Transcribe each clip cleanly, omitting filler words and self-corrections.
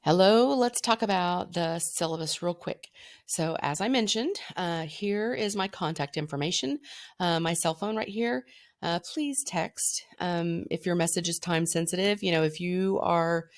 Hello, let's talk about the syllabus real quick. So, as I mentioned, here is my contact information, my cell phone right here. Please text if your message is time sensitive. If you are,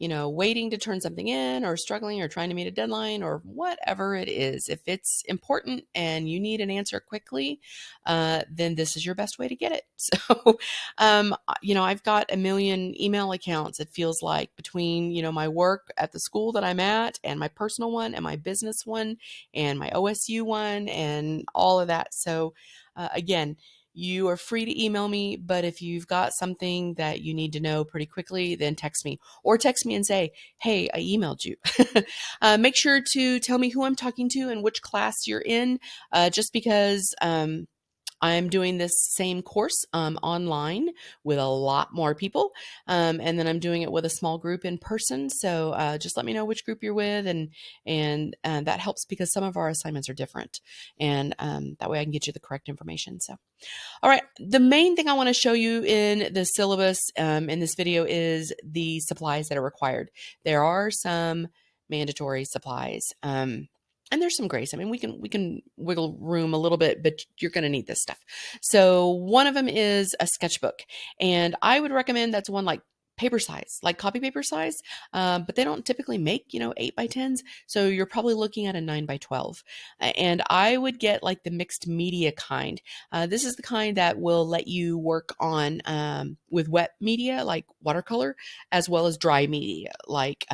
waiting to turn something in or struggling or trying to meet a deadline or whatever it is, if it's important and you need an answer quickly, then this is your best way to get it. So, I've got a million email accounts, it feels like, between, my work at the school that I'm at and my personal one and my business one and my OSU one and all of that. So, again, you are free to email me, but if you've got something that you need to know pretty quickly, then text me or text me and say, hey, I emailed you. Make sure to tell me who I'm talking to and which class you're in, just because I'm doing this same course online with a lot more people, and then I'm doing it with a small group in person. So just let me know which group you're with, and that helps because some of our assignments are different, and that way I can get you the correct information. So, all right, the main thing I want to show you in the syllabus in this video is the supplies that are required. There are some mandatory supplies. And there's some grace. I mean, we can wiggle room a little bit, but you're going to need this stuff. So one of them is a sketchbook, and I would recommend that's one like paper size, like copy paper size, but they don't typically make 8x10s, so you're probably looking at a 9x12. And I would get like the mixed media kind. This is the kind that will let you work on with wet media like watercolor, as well as dry media like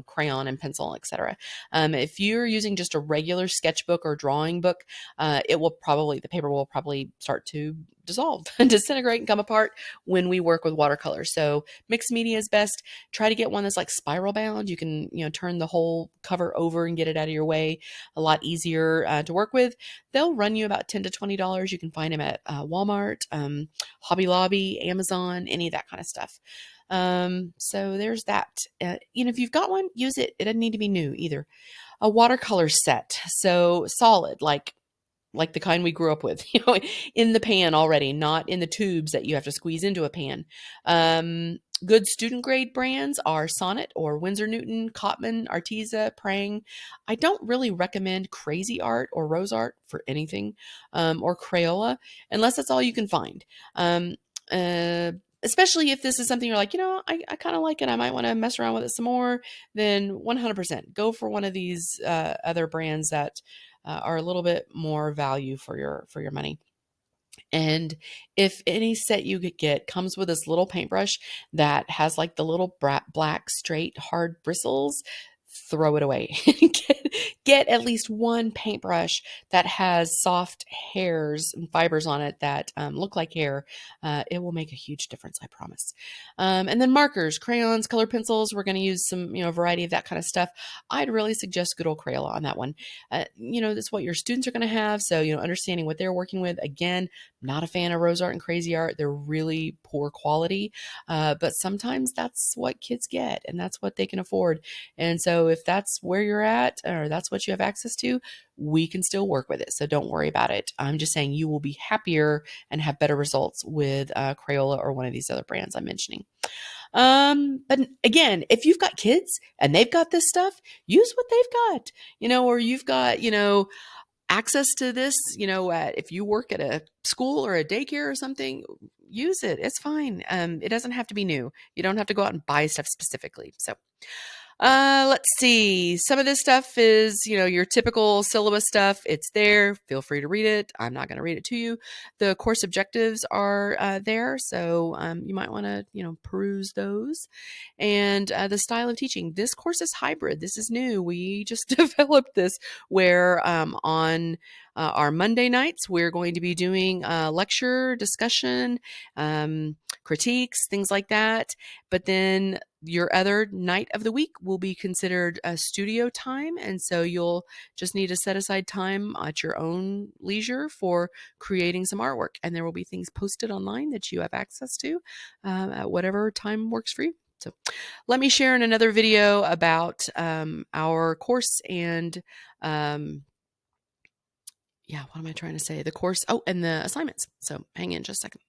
crayon and pencil, etc. If you're using just a regular sketchbook or drawing book, the paper will probably start to dissolve and disintegrate and come apart when we work with watercolor. So mixed media is best. Try to get one that's like spiral bound. You can turn the whole cover over and get it out of your way. A lot easier to work with. They'll run you about $10 to $20. You can find them at Walmart, Hobby Lobby, Amazon, any of that kind of stuff. So there's that. If you've got one, use it. It doesn't need to be new either. A watercolor set, so solid, like the kind we grew up with, in the pan already, not in the tubes that you have to squeeze into a pan. Good student grade brands are Sonnet or Winsor Newton, Cotman, Arteza, Prang. I don't really recommend Crazy Art or Rose Art for anything, or Crayola, unless that's all you can find. Um, uh, Especially if this is something you're like, I kind of like it, I might want to mess around with it some more, then 100% go for one of these other brands that are a little bit more value for your money. And if any set you could get comes with this little paintbrush that has like the little black, straight, hard bristles, throw it away. get at least one paintbrush that has soft hairs and fibers on it that look like hair. It will make a huge difference, I promise. And then markers, crayons, color pencils. We're going to use some, variety of that kind of stuff. I'd really suggest good old Crayola on that one. That's what your students are going to have. So, understanding what they're working with. Again, not a fan of Rose Art and Crazy Art. They're really poor quality, but sometimes that's what kids get and that's what they can afford. And so if that's where you're at or that's what you have access to, we can still work with it. So don't worry about it. I'm just saying you will be happier and have better results with Crayola or one of these other brands I'm mentioning. But again, if you've got kids and they've got this stuff, use what they've got, or you've got, access to this, if you work at a school or a daycare or something, use it. It's fine. It doesn't have to be new. You don't have to go out and buy stuff specifically. So, let's see. Some of this stuff is, your typical syllabus stuff. It's there. Feel free to read it. I'm not going to read it to you. The course objectives are there, so you might want to, peruse those. And the style of teaching. This course is hybrid. This is new. We just developed this where on our Monday nights, we're going to be doing lecture, discussion, critiques, things like that. But then your other night of the week will be considered a studio time. And so you'll just need to set aside time at your own leisure for creating some artwork. And there will be things posted online that you have access to at whatever time works for you. So let me share in another video about our course and what am I trying to say? The course, and the assignments. So hang in just a second.